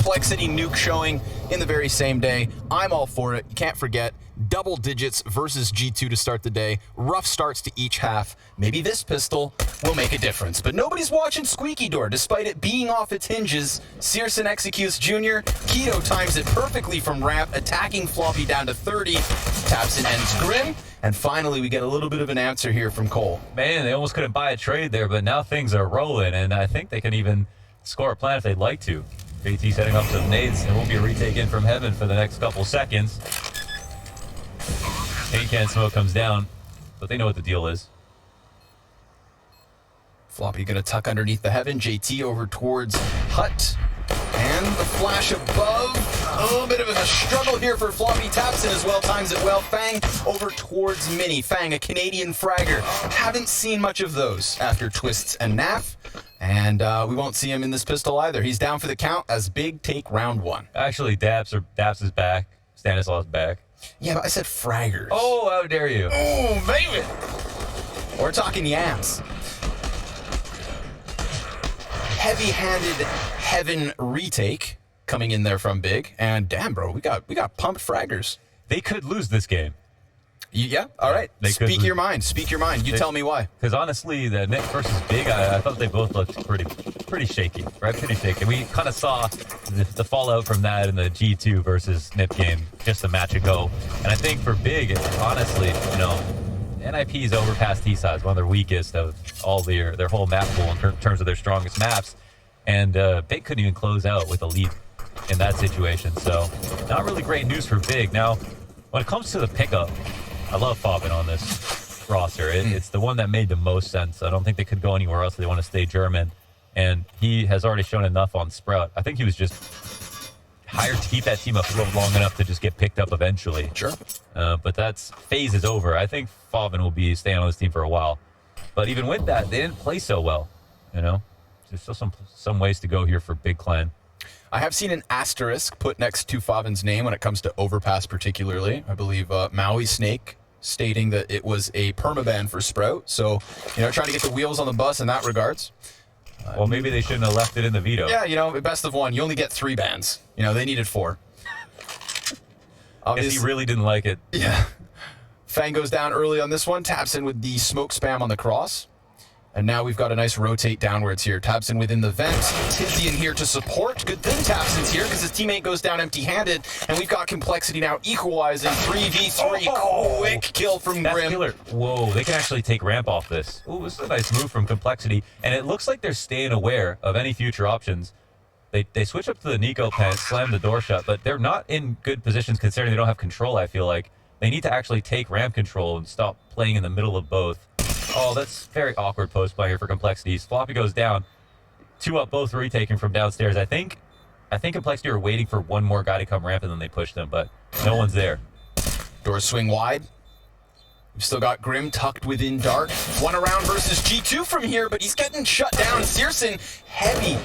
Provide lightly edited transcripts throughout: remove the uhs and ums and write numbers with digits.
Complexity nuke showing in the very same day. I'm all for it. You can't forget, double digits versus G2 to start the day. Rough starts to each half. Maybe this pistol will make a difference. But nobody's watching Squeaky Door, despite it being off its hinges. Searson executes Junior. Keto times it perfectly from ramp, attacking Floppy down to 30. Tapson ends Grim. And finally, we get a little bit of an answer here from Cole. Man, they almost couldn't buy a trade there, but now things are rolling, and I think they can even score a plan if they'd like to. JT setting up some nades. It won't be a retake in from heaven for the next couple seconds. Paint can smoke comes down, but they know what the deal is. Floppy gonna tuck underneath the heaven. JT over towards Hut. And the flash above. A little bit of a struggle here for Floppy. Tapson as well, times it well. Fang over towards Mini. Fang, a Canadian fragger. Haven't seen much of those after Twists and Naf. And we won't see him in this pistol either. He's down for the count as Big take round one. Actually, Daps is back. Stanislav's back. Yeah, but I said fraggers. Oh, how dare you. Oh, baby. We're talking yams. Heavy-handed heaven retake coming in there from Big. And damn, bro, we got pumped fraggers. They could lose this game. Yeah, all right. Speak your mind. Speak your mind. You tell me why. Because honestly, the Nick versus Big, I thought they both looked pretty shaky, right? Pretty shaky. We kind of saw the fallout from that in the G2 versus Nip game just a match ago. And I think for Big, honestly, you know, NIP's overpass T-sides, one of their weakest of all their whole map pool in terms of their strongest maps. And Big couldn't even close out with a lead in that situation. So not really great news for Big. Now, when it comes to the pickup, I love Faubin on this roster. It's the one that made the most sense. I don't think they could go anywhere else if they want to stay German. And he has already shown enough on Sprout. I think he was just hired to keep that team up long enough to just get picked up eventually. Sure. But that phase is over. I think Faubin will be staying on this team for a while. But even with that, they didn't play so well. You know, there's still some ways to go here for Big Clan. I have seen an asterisk put next to Faubin's name when it comes to overpass particularly. I believe Maui Snake stating that it was a permaban for Sprout. So, you know, trying to get the wheels on the bus in that regards. Well, maybe they shouldn't have left it in the veto. Yeah, you know, best of one. You only get 3 bans. You know, they needed 4. Guess he really didn't like it. Yeah. Fang goes down early on this one. Taps in with the smoke spam on the cross. And now we've got a nice rotate downwards here. Tapson within the vent. Tizian here to support. Good thing Tapson's here because his teammate goes down empty-handed. And we've got Complexity now equalizing 3v3. Quick kill from That's Grim. killer. Whoa, they can actually take ramp off this. Ooh, this is a nice move from Complexity. And it looks like they're staying aware of any future options. They switch up to the Nico pen, slam the door shut, but they're not in good positions considering they don't have control, I feel like. They need to actually take ramp control and stop playing in the middle of both. Oh, that's very awkward post play here for Complexities. Floppy goes down. 2 up, both retaken from downstairs. I think Complexity are waiting for one more guy to come ramp and then they push them, but no one's there. Doors swing wide. We've still got Grim tucked within dark. 1 around versus G2 from here, but he's getting shut down. Searson, heavy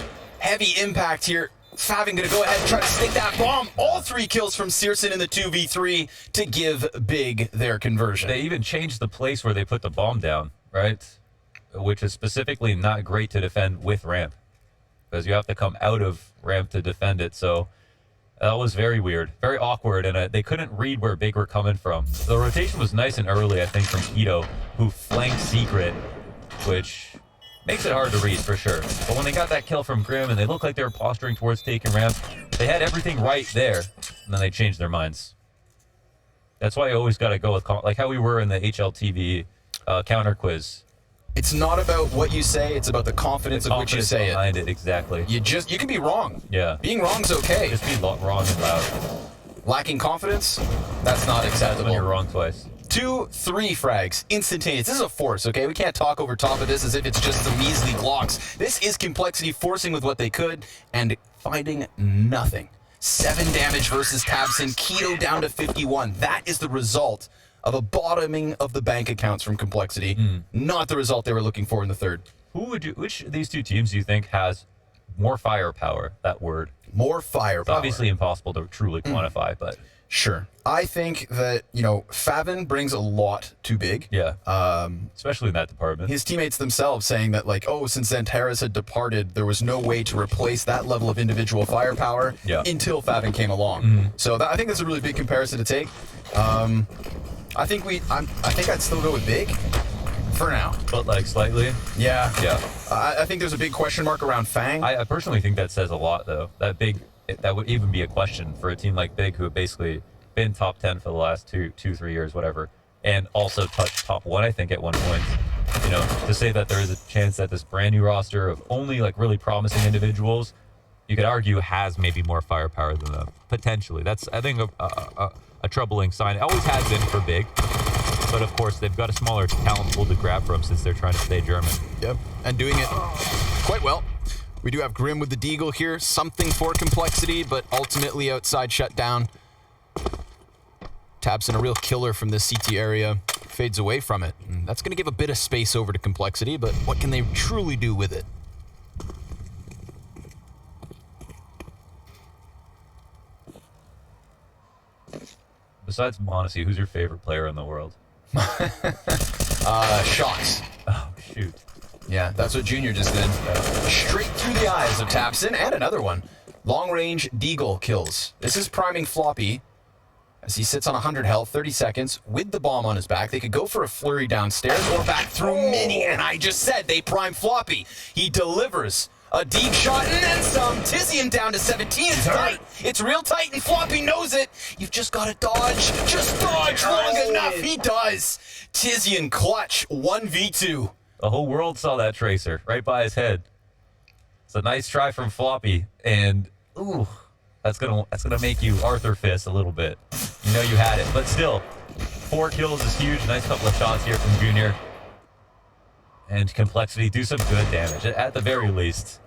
impact here. Favin gonna go ahead and try to stick that bomb. All 3 kills from Searson in the 2v3 to give Big their conversion. They even changed the place where they put the bomb down, right? Which is specifically not great to defend with ramp, because you have to come out of ramp to defend it. So that was very weird, very awkward, and they couldn't read where Big were coming from. The rotation was nice and early, I think, from Keto, who flanked Secret, which makes it hard to read for sure. But when they got that kill from Grim and they looked like they were posturing towards taking ramp, they had everything right there, and then they changed their minds. That's why you always got to go with, like how we were in the HLTV counter quiz. It's not about what you say, it's about the confidence of which you say behind it. Exactly. You can be wrong. Yeah. Being wrong's okay. Just be wrong and loud. Lacking confidence, that's not acceptable. When you're wrong twice. 2, 3 frags, instantaneous. This is a force, okay? We can't talk over top of this as if it's just some measly Glocks. This is Complexity forcing with what they could and finding nothing. 7 damage versus Tabson. Keto down to 51. That is the result of a bottoming of the bank accounts from Complexity. Not the result they were looking for in the third. Which of these 2 teams do you think has more firepower, that word. More firepower. It's obviously impossible to truly quantify, but... Sure. I think that, you know, Favin brings a lot to Big. Yeah. Especially in that department. His teammates themselves saying that, like, oh, since Xantares had departed, there was no way to replace that level of individual firepower until Favin came along. So I think that's a really big comparison to take. I think I'd still go with Big for now. But, like, slightly? Yeah. Yeah. I think there's a big question mark around Fang. I personally think that says a lot, though. That would even be a question for a team like Big, who have basically been top 10 for the last 2-3 years, whatever, and also touched top 1, I think, at one point. You know, to say that there is a chance that this brand new roster of only like really promising individuals, you could argue, has maybe more firepower than them, potentially. That's, I think, a troubling sign. It always has been for Big, but of course they've got a smaller talent pool to grab from since they're trying to stay German. Yep, and doing it quite well. We do have Grim with the Deagle here. Something for complexity, but ultimately outside shutdown. Taps in a real killer from this CT area. Fades away from it. And that's going to give a bit of space over to complexity, but what can they truly do with it? Besides Monacy, who's your favorite player in the world? Shots. Oh, shoot. Yeah, that's what Junior just did. Straight through the eyes of Tapson, and another one. Long-range Deagle kills. This is priming Floppy as he sits on 100 health, 30 seconds, with the bomb on his back. They could go for a flurry downstairs or back through Mini, and I just said they prime Floppy. He delivers a deep shot and then some. Tizian down to 17. It's tight. It's real tight, and Floppy knows it. You've just got to dodge. Just dodge long enough. He does. Tizian clutch 1v2. The whole world saw that tracer right by his head. It's a nice try from Floppy, and ooh, that's gonna make you Arthur Fist a little bit. You know you had it, but still, 4 kills is huge. Nice couple of shots here from Junior, and complexity do some good damage at the very least.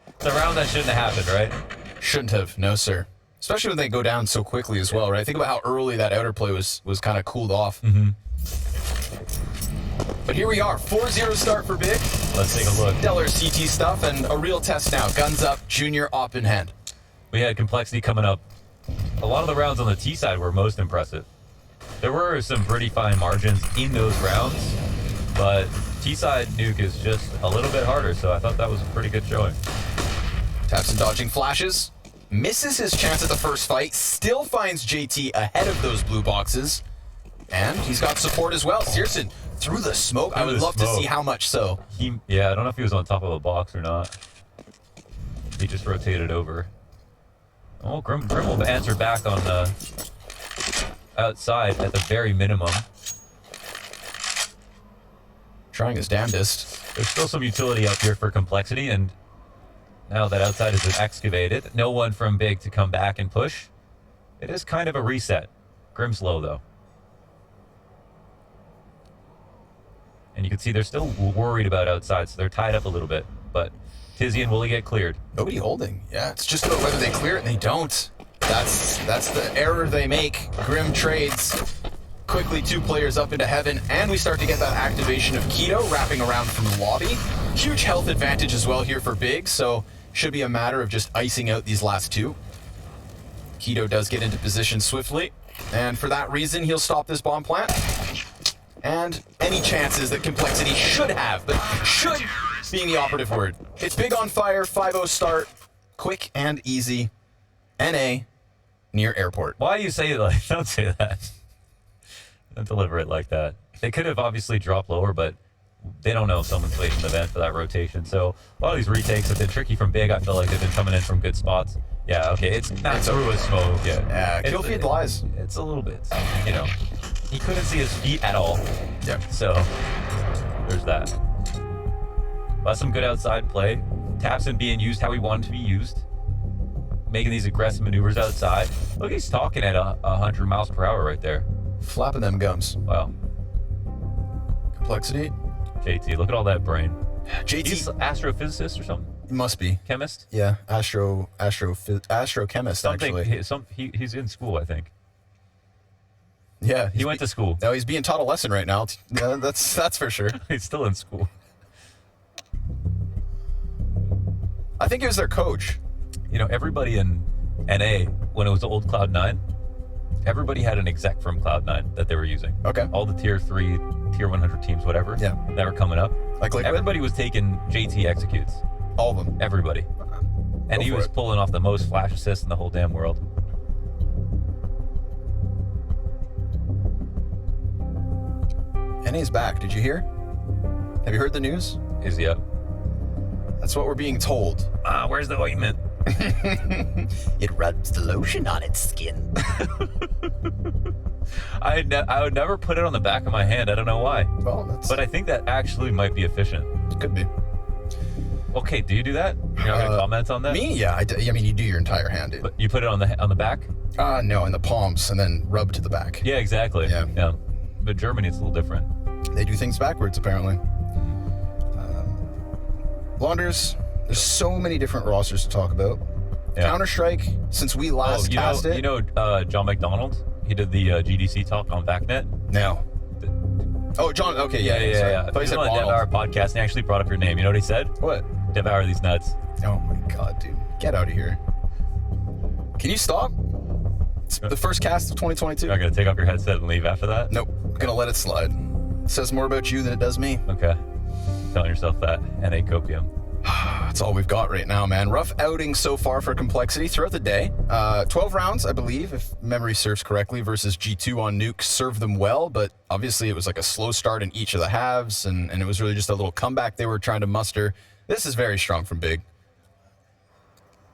It's a round that shouldn't have happened, right? Shouldn't have, no sir. Especially when they go down so quickly as well, right? Think about how early that outer play was kind of cooled off. But here we are, 4-0 start for Big. Let's take a look. Stellar CT stuff and a real test now. Guns up, Junior op in hand. We had complexity coming up. A lot of the rounds on the T side were most impressive. There were some pretty fine margins in those rounds, but T side nuke is just a little bit harder, so I thought that was a pretty good showing. Taps and dodging flashes. Misses his chance at the first fight. Still finds JT ahead of those blue boxes. And he's got support as well. Searson through the smoke. I would love to see how much so. Yeah, I don't know if he was on top of a box or not. He just rotated over. Oh, Grim will answer back on the outside at the very minimum. Trying his damnedest. There's still some utility up here for complexity, and now that outside has been excavated, no one from Big to come back and push. It is kind of a reset. Grim's low, though. And you can see they're still worried about outside, so they're tied up a little bit. But Tizian, will he get cleared? Nobody holding. Yeah, it's just about whether they clear it, and they don't. That's the error they make. Grim trades. Quickly 2 players up into heaven, and we start to get that activation of Keto wrapping around from the lobby. Huge health advantage as well here for Big, so should be a matter of just icing out these last 2. Keto does get into position swiftly, and for that reason, he'll stop this bomb plant. And any chances that complexity should have, but should being the operative word. It's Big on fire, 5-0 start, quick and easy. NA, near airport. Why do you say it like, don't say that. Don't deliver it like that. They could have obviously dropped lower, but they don't know if someone's waiting the vent for that rotation. So a lot of these retakes have been tricky from Big. I feel like they've been coming in from good spots. Yeah, okay, it's not through a smoke. Yeah, kill feed lies. It's a little bit, you know. He couldn't see his feet at all. Yep. So there's that. But some good outside play. Tapson being used how he wanted to be used. Making these aggressive maneuvers outside. Look, he's talking at 100 miles per hour right there. Flapping them gums. Wow. Complexity. JT, look at all that brain. JT. He's an astrophysicist or something? Must be. Chemist? Yeah, astrochemist, actually. He's in school, I think. Yeah. He went to school. No, he's being taught a lesson right now. That's for sure. He's still in school. I think it was their coach. You know, everybody in NA, when it was the old Cloud9, everybody had an exec from Cloud9 that they were using. Okay. All the tier 3, tier 100 teams, whatever, Yeah. that were coming up. Like Liquid? Everybody was taking JT executes. All of them. Everybody. And he for was it. pulling off the most flash assists in the whole damn world. NA's back. Did you hear? Have you heard the news? Is he up? That's what we're being told. Where's the ointment? It rubs the lotion on its skin. I would never put it on the back of my hand. I don't know why. Well, that's... But I think that actually might be efficient. Could be. Okay, do you do that? You're not gonna comment on that? Me? Yeah. I mean, you do your entire hand, dude. But you put it on the back? No, in the palms and then rub to the back. Yeah, exactly. Yeah. But Germany, it's a little different. They do things backwards, apparently. Launders, there's so many different rosters to talk about. Yeah. Counter-Strike, since we last cast it. You know John McDonald? He did the GDC talk on VacNet. No. Oh, John. Okay, yeah. Yeah. I thought you He was said on the Donald. Devour podcast, and he actually brought up your name. You know what he said? What? Devour these nuts. Oh my god, dude. Get out of here. Can you stop? It's the first cast of 2022. You're not gonna take off your headset and leave after that? Nope. Gonna let it slide. Says more about you than it does me. Okay. Telling yourself that. NA copium. That's all we've got right now, man. Rough outing so far for Complexity throughout the day. 12 rounds, I believe, if memory serves correctly, versus G2 on Nuke served them well, but obviously it was like a slow start in each of the halves, and it was really just a little comeback they were trying to muster. This is very strong from Big.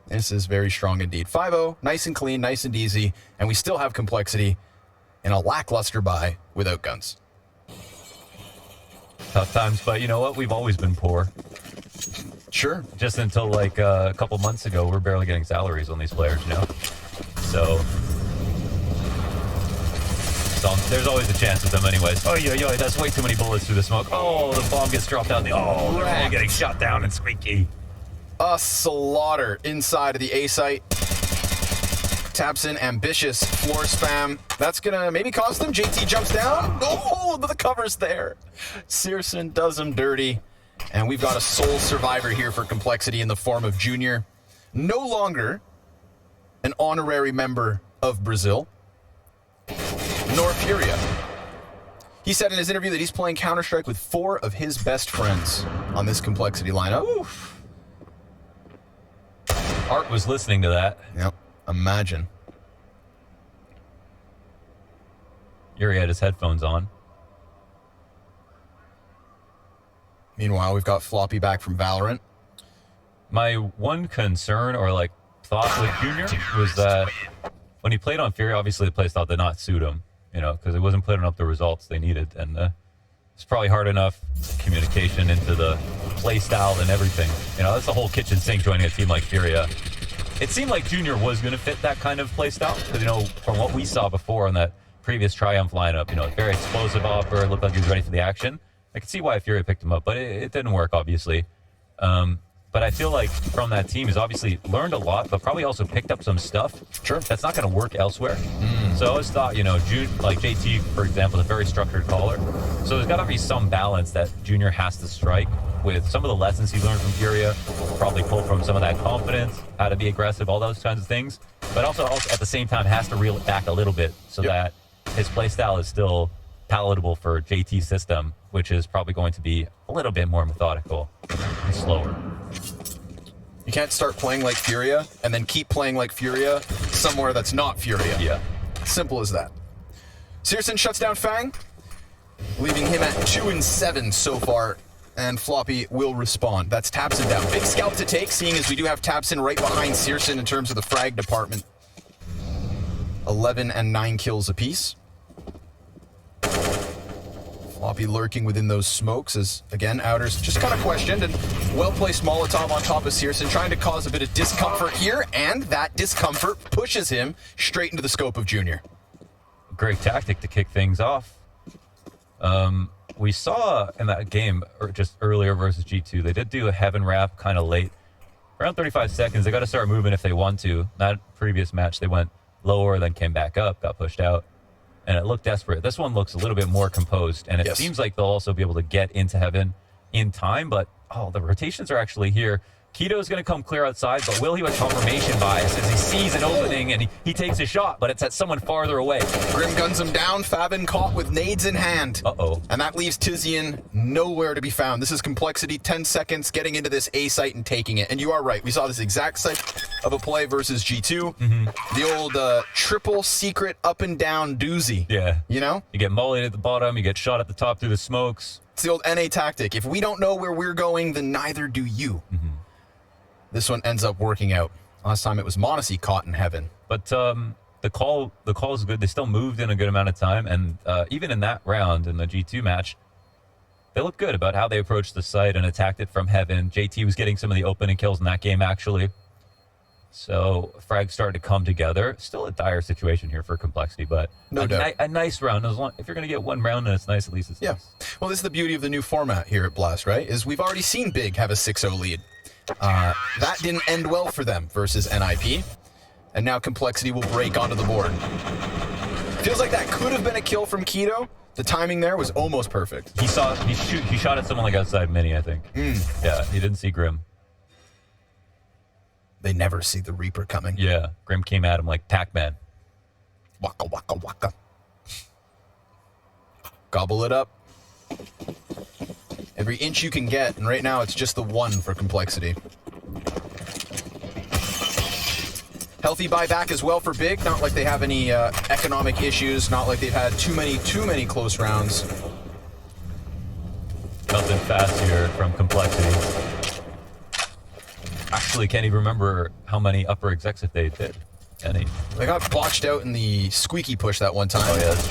This is very strong indeed. 5-0, nice and clean, nice and easy, and we still have Complexity in a lackluster bye without guns. Tough times, but you know what? We've always been poor. Sure. Just until like a couple months ago, we're barely getting salaries on these players, you know? So there's always a chance with them anyways. Oh, yo, that's way too many bullets through the smoke. Oh, the bomb gets dropped down. They're all getting shot down and squeaky. A slaughter inside of the A site. Taps in ambitious floor spam. That's gonna maybe cost them. JT jumps down. Oh, but the cover's there. Searson does him dirty. And we've got a sole survivor here for Complexity in the form of Junior. No longer an honorary member of Brazil, nor Furia. He said in his interview that he's playing Counter-Strike with 4 of his best friends on this Complexity lineup. Oof. Art was listening to that. Yep, imagine. Yuri had his headphones on. Meanwhile, we've got Floppy back from Valorant. My one concern or like thought with Junior was that when he played on Fury, obviously the playstyle did not suit him, you know, because it wasn't putting up the results they needed. And it's probably hard enough communication into the playstyle and everything. You know, that's the whole kitchen sink joining a team like Furia. It seemed like Junior was going to fit that kind of playstyle because, you know, from what we saw before on that previous Triumph lineup, you know, very explosive offer, looked like he was ready for the action. I can see why Fury picked him up, but it didn't work, obviously. But I feel like from that team, he's obviously learned a lot, but probably also picked up some stuff. Sure. That's not going to work elsewhere. So I always thought, you know, like JT, for example, is a very structured caller. So there's got to be some balance that Junior has to strike with some of the lessons he learned from Furia, probably pull from some of that confidence, how to be aggressive, all those kinds of things. But also at the same time has to reel it back a little bit so that his playstyle is still palatable for JT's system, which is probably going to be a little bit more methodical and slower. You can't start playing like Furia and then keep playing like Furia somewhere that's not Furia. Yeah. Simple as that. Searson shuts down Fang, leaving him at 2-7 so far, and Floppy will respond. That's Tapson down. Big scalp to take, seeing as we do have Tapson right behind Searson in terms of the frag department. 11 and 9 kills apiece. Floppy lurking within those smokes as, again, Outers just kind of questioned, and well-placed Molotov on top of Searson, trying to cause a bit of discomfort here, and that discomfort pushes him straight into the scope of Junior. Great tactic to kick things off. We saw in that game, or just earlier versus G2, they did do a heaven wrap kind of late. Around 35 seconds, they got to start moving if they want to. That previous match, they went lower, then came back up, got pushed out. And it looked desperate. This one looks a little bit more composed, and it seems like they'll also be able to get into heaven in time, but the rotations are actually here. Keto's going to come clear outside, but will he with confirmation bias as he sees an opening and he takes a shot, but it's at someone farther away. Grim guns him down. Fabin caught with nades in hand. Uh-oh. And that leaves Tizian nowhere to be found. This is Complexity, 10 seconds, getting into this A site and taking it. And you are right. We saw this exact site of a play versus G2. The old triple secret up and down doozy. Yeah. You know? You get mollied at the bottom, you get shot at the top through the smokes. It's the old NA tactic. If we don't know where we're going, then neither do you. This one ends up working out. Last time it was Monacy caught in heaven. But the call is good. They still moved in a good amount of time, and even in that round in the G2 match, they looked good about how they approached the site and attacked it from heaven. JT was getting some of the opening kills in that game, actually. So frags started to come together. Still a dire situation here for Complexity, but no doubt. A nice round. If you're going to get one round and it's nice, at least it's nice. Well, this is the beauty of the new format here at Blast, right? Is we've already seen Big have a 6-0 lead. That didn't end well for them versus NIP. And now Complexity will break onto the board. Feels like that could have been a kill from Keto. The timing there was almost perfect. He shot at someone like outside mini, I think. Yeah, he didn't see Grim. They never see the Reaper coming. Yeah, Grim came at him like Pac-Man. Waka, waka, waka. Gobble it up. Every inch you can get, and right now it's just the one for Complexity. Healthy buyback as well for Big. Not like they have any economic issues. Not like they've had too many close rounds. Nothing fast here from Complexity. Actually, can't even remember how many upper execs if they did. Any? They got botched out in the squeaky push that one time. Oh yeah, that's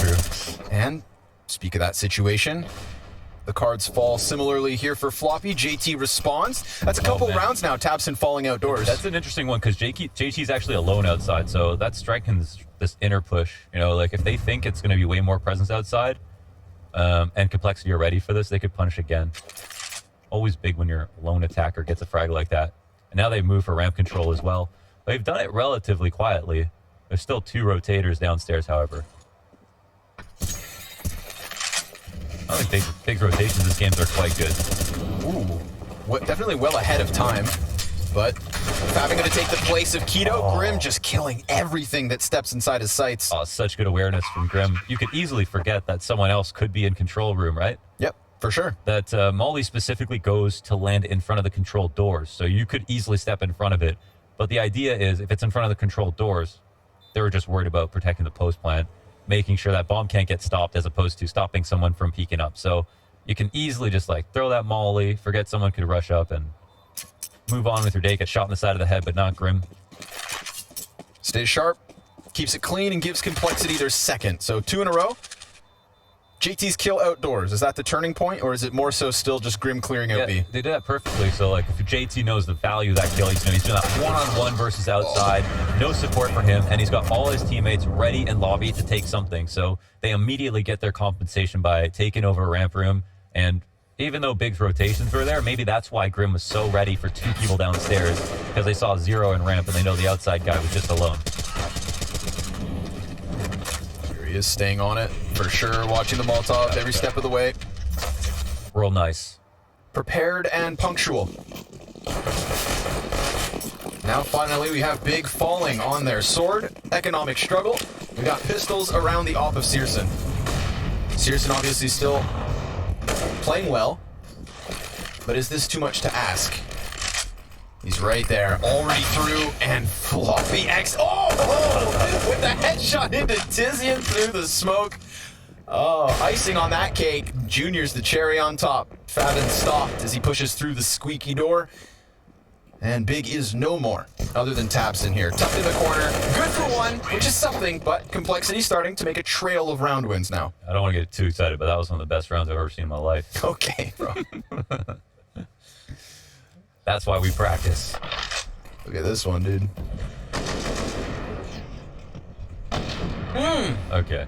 true. And speak of that situation, the cards fall similarly here for Floppy. JT responds. That's a couple rounds now. Tabson falling outdoors. That's an interesting one because JT's actually alone outside, so that strengthens this inner push. You know, like if they think it's going to be way more presence outside, and Complexity are ready for this, they could punish again. Always big when your lone attacker gets a frag like that. And now they move for ramp control as well. They've done it relatively quietly. There's still 2 rotators downstairs, however. I think big rotations in this games are quite good. Ooh, definitely well ahead of time. But Fabin going to take the place of Keto. Grim just killing everything that steps inside his sights. Oh, such good awareness from Grim. You could easily forget that someone else could be in control room, right? Yep, for sure. That Molly specifically goes to land in front of the control doors, so you could easily step in front of it. But the idea is, if it's in front of the control doors, they were just worried about protecting the post plant, making sure that bomb can't get stopped as opposed to stopping someone from peeking up. So you can easily just like throw that Molly, forget someone could rush up, and move on with your day. Get shot in the side of the head, but not Grim. Stays sharp, keeps it clean, and gives Complexity their second. So 2 in a row. JT's kill outdoors, is that the turning point, or is it more so still just Grim clearing out B? They did that perfectly. So like if JT knows the value of that kill, he's doing that one-on-one versus outside, no support for him, and he's got all his teammates ready in lobby to take something. So they immediately get their compensation by taking over a ramp room. And even though Big's rotations were there, maybe that's why Grim was so ready for 2 people downstairs, because they saw 0 in ramp and they know the outside guy was just alone. He is staying on it, for sure, watching the Molotov every step of the way. Real nice. Prepared and punctual. Now finally we have Big falling on their sword. Economic struggle. We got pistols around the op of Searson. Searson obviously still playing well, but is this too much to ask? He's right there, already through, and Floppy X. With the headshot into Tizian through the smoke. Oh, icing on that cake. Junior's the cherry on top. Fabin stopped as he pushes through the squeaky door. And Big is no more, other than Tabson here. Tucked in the corner. Good for 1, which is something, but Complexity starting to make a trail of round wins now. I don't want to get too excited, but that was one of the best rounds I've ever seen in my life. Okay, bro. That's why we practice. Look at this one, dude. Okay.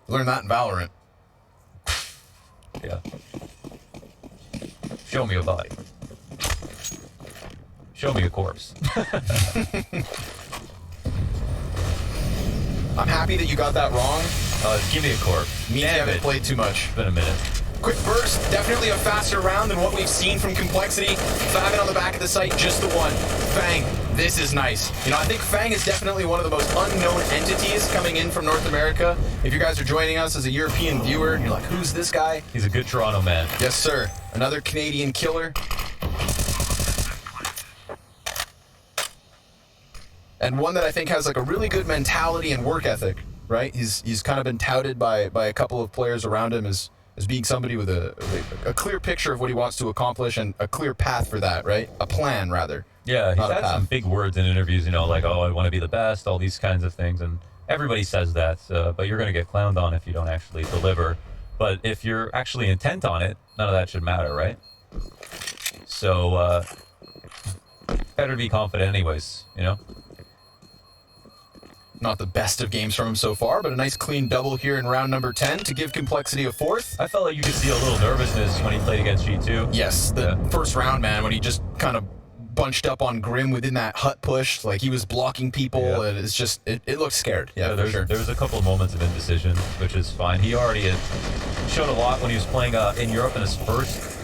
Learn that in Valorant. Yeah. Show me a body. Show me a corpse. I'm happy that you got that wrong. Give me a corpse. Me, Damn haven't it. played too much. It's been a minute. Quick burst, definitely a faster round than what we've seen from Complexity. Faven on the back of the site, just the one. Fang, this is nice. You know, I think Fang is definitely one of the most unknown entities coming in from North America. If you guys are joining us as a European viewer, and you're like, who's this guy? He's a good Toronto man. Yes, sir. Another Canadian killer. And one that I think has like a really good mentality and work ethic, right? He's kind of been touted by a couple of players around him as being somebody with a clear picture of what he wants to accomplish and a clear path for that, right? A plan, rather. Yeah, he's had some big words in interviews, you know, like, oh, I want to be the best, all these kinds of things. And everybody says that, but you're going to get clowned on if you don't actually deliver. But if you're actually intent on it, none of that should matter, right? So, better to be confident anyways, you know? Not the best of games from him so far, but a nice clean double here in round number 10 to give Complexity a fourth. I felt like you could see a little nervousness when he played against G2. Yes, the first round, man, when he just kind of bunched up on Grim within that hut push, like he was blocking people, and it's just, it looked scared. Yeah, for sure. There was a couple of moments of indecision, which is fine. He already had showed a lot when he was playing in Europe, and his first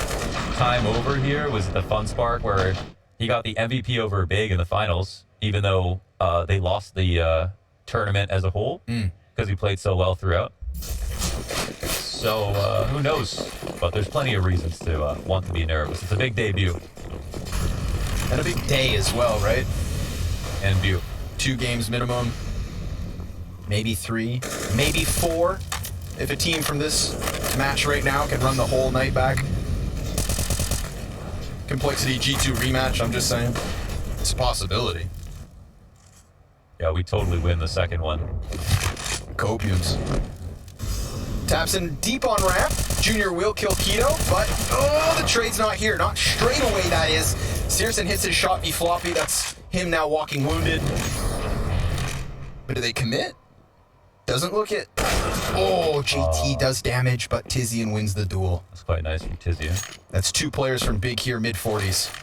time over here was the Fun Spark, where he got the MVP over Big in the finals, even though they lost the tournament as a whole because he played so well throughout. So who knows? But there's plenty of reasons to want to be nervous. It's a big debut. And a big day as well, right? And view. 2 games minimum, maybe 3, maybe 4. If a team from this match right now can run the whole night back. Complexity G2 rematch, I'm just saying. It's a possibility. Yeah, we totally win the second one. Copiums. Taps in deep on ramp. Junior will kill Keto, but oh, the trade's not here. Not straight away, that is. Searson hits his shot, be floppy. That's him now walking wounded. But do they commit? Doesn't look it. Oh, JT does damage, but Tizian wins the duel. That's quite nice from Tizian. That's 2 players from Big here, mid-40s.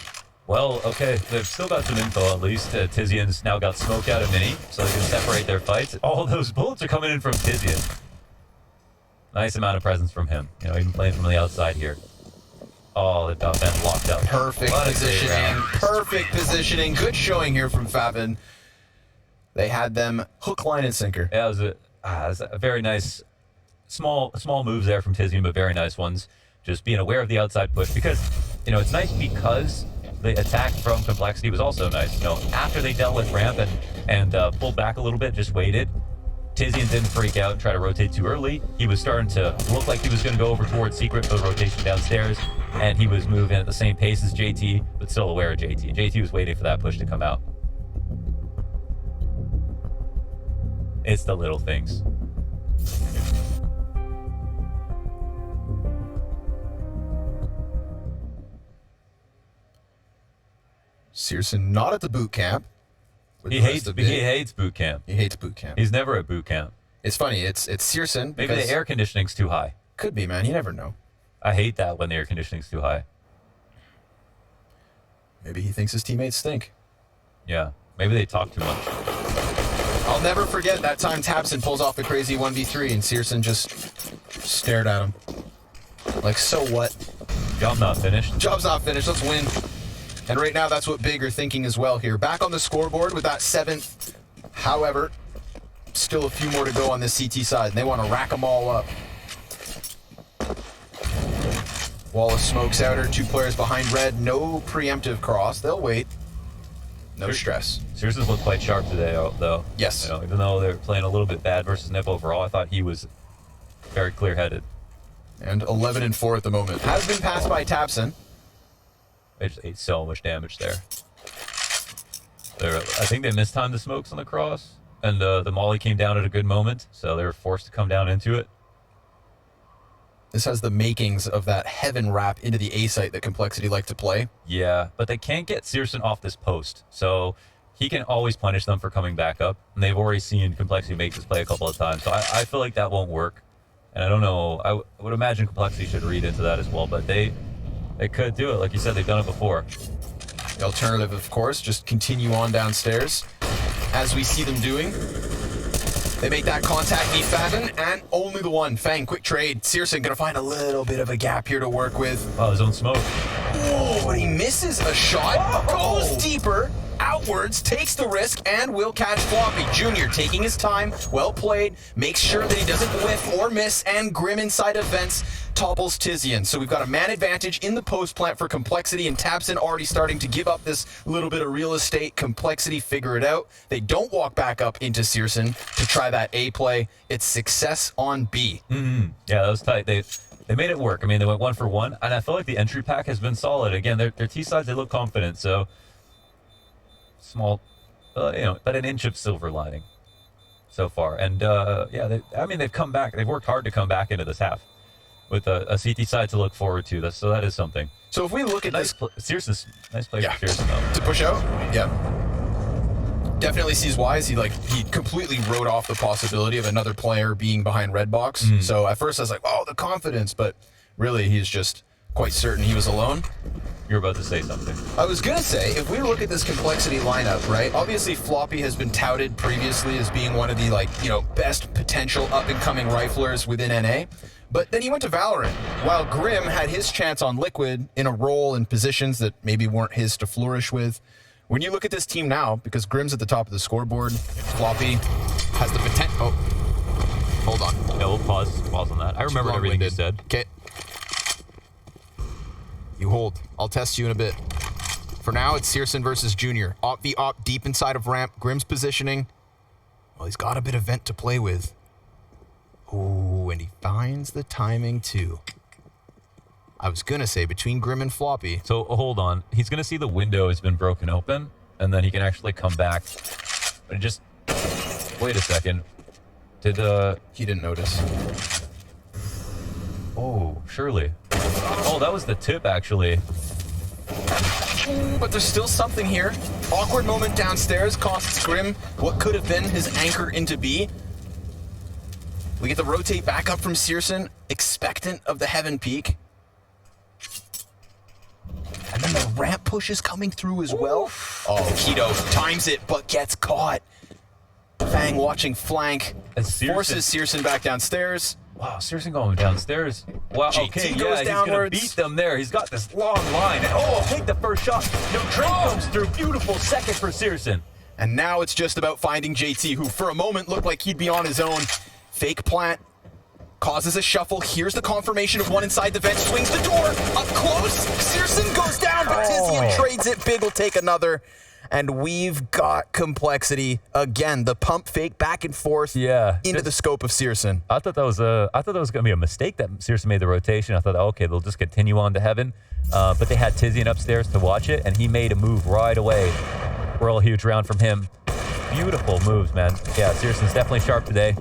Well, okay, they've still got some info at least. Tizian's now got smoked out of Mini, so they can separate their fights. All those bullets are coming in from Tizian. Nice amount of presence from him. You know, even playing from the outside here. Oh, they've got Ben locked up. Perfect positioning. Perfect positioning. Good showing here from Faven. They had them hook, line, and sinker. Yeah, it was a very nice, small moves there from Tizian, but very nice ones. Just being aware of the outside push because, you know, it's nice because the attack from Complexity was also nice. You know, after they dealt with ramp and pulled back a little bit, just waited. Tizian didn't freak out and try to rotate too early. He was starting to look like he was going to go over towards Secret for the rotation downstairs, and he was moving at the same pace as JT, but still aware of JT. JT was waiting for that push to come out. It's the little things. Searson not at the boot camp. He hates boot camp. He hates boot camp. He's never at boot camp. It's funny. It's Searson. Maybe the air conditioning's too high. Could be, man. You never know. I hate that when the air conditioning's too high. Maybe he thinks his teammates stink. Yeah. Maybe they talk too much. I'll never forget that time Tabson pulls off the crazy 1v3 and Searson just stared at him. Like, so what? Job not finished. Job's not finished. Let's win. And right now, that's what Big are thinking as well here. Back on the scoreboard with that 7th. However, still a few more to go on this CT side. And they want to rack them all up. Wall of smokes outer. 2 players behind red. No preemptive cross. They'll wait. No stress. Searson's looked quite sharp today, though. Yes. You know, even though they're playing a little bit bad versus Nip overall, I thought he was very clear-headed. And 11 and 4 at the moment. Has been passed by Tabson. They just ate so much damage there. I think they mistimed the smokes on the cross, and the molly came down at a good moment, so they were forced to come down into it. This has the makings of that heaven wrap into the A site that Complexity like to play. Yeah, but they can't get Searson off this post, so he can always punish them for coming back up, and they've already seen Complexity make this play a couple of times, so I feel like that won't work. And I don't know, I would imagine Complexity should read into that as well, but they could do it. Like you said, they've done it before. The alternative, of course, just continue on downstairs, as we see them doing. They make that contact, Faden, and only the one. Fang, quick trade. Searson gonna find a little bit of a gap here to work with. Oh, his own smoke. Oh, but he misses a shot, goes deeper, outwards, takes the risk, and will catch Floppy. Junior taking his time, well played, makes sure that he doesn't whiff or miss, and Grim inside of vents topples Tizian. So we've got a man advantage in the post plant for Complexity, and Tabson already starting to give up this little bit of real estate. Complexity figure it out. They don't walk back up into Searson to try that A play. It's success on B. Yeah, that was tight. They made it work. I mean, they went 1 for 1, and I feel like the entry pack has been solid. Again, their T sides, they look confident. So small, but an inch of silver lining so far. And yeah, they've come back. They've worked hard to come back into this half with a CT side to look forward to. So that is something. So if we look at nice this, Searson's nice play for Searson though. To push out, yeah. Definitely sees wise. He completely wrote off the possibility of another player being behind red box. So at first I was like, oh, the confidence, but really he's just quite certain he was alone. You're about to say something. I was gonna say, if we look at this Complexity lineup, right? Obviously Floppy has been touted previously as being one of the best potential up-and-coming riflers within NA. But then he went to Valorant, while Grim had his chance on Liquid in a role and positions that maybe weren't his to flourish with. When you look at this team now, because Grim's at the top of the scoreboard, Floppy has the potential. Oh, hold on. Yeah, we'll pause on that. I remember everything you said. Okay. You hold. I'll test you in a bit. For now, it's Searson versus Junior. Op v op deep inside of ramp. Grim's positioning. Well, he's got a bit of vent to play with. Ooh, and he finds the timing too. I was gonna say between Grim and Floppy. So hold on. He's gonna see the window has been broken open, and then he can actually come back. But just wait a second. Did He didn't notice. Oh, surely. Oh, that was the tip actually. But there's still something here. Awkward moment downstairs costs Grim what could have been his anchor into B. We get the rotate back up from Searson, expectant of the heaven peak. And then the ramp push is coming through as well. Oh, Keto times it, but gets caught. Fang watching flank, forces Searson back downstairs. Wow, Searson going downstairs. Wow, JT okay, goes yeah, he's downwards. gonna beat them there. He's got this long line. Oh, take the first shot. No, Drake comes through. Beautiful second for Searson. And now it's just about finding JT, who for a moment looked like he'd be on his own. Fake plant. Causes a shuffle. Here's the confirmation of one inside the vent. Swings the door. Up close. Searson goes down, but Tizian trades it. Big will take another. And we've got Complexity again. The pump fake back and forth into the scope of Searson. I thought that was gonna be a mistake that Searson made the rotation. I thought, okay, they'll just continue on to heaven. But they had Tizian upstairs to watch it, and he made a move right away. Real huge round from him. Beautiful moves, man. Yeah, Searson's definitely sharp today.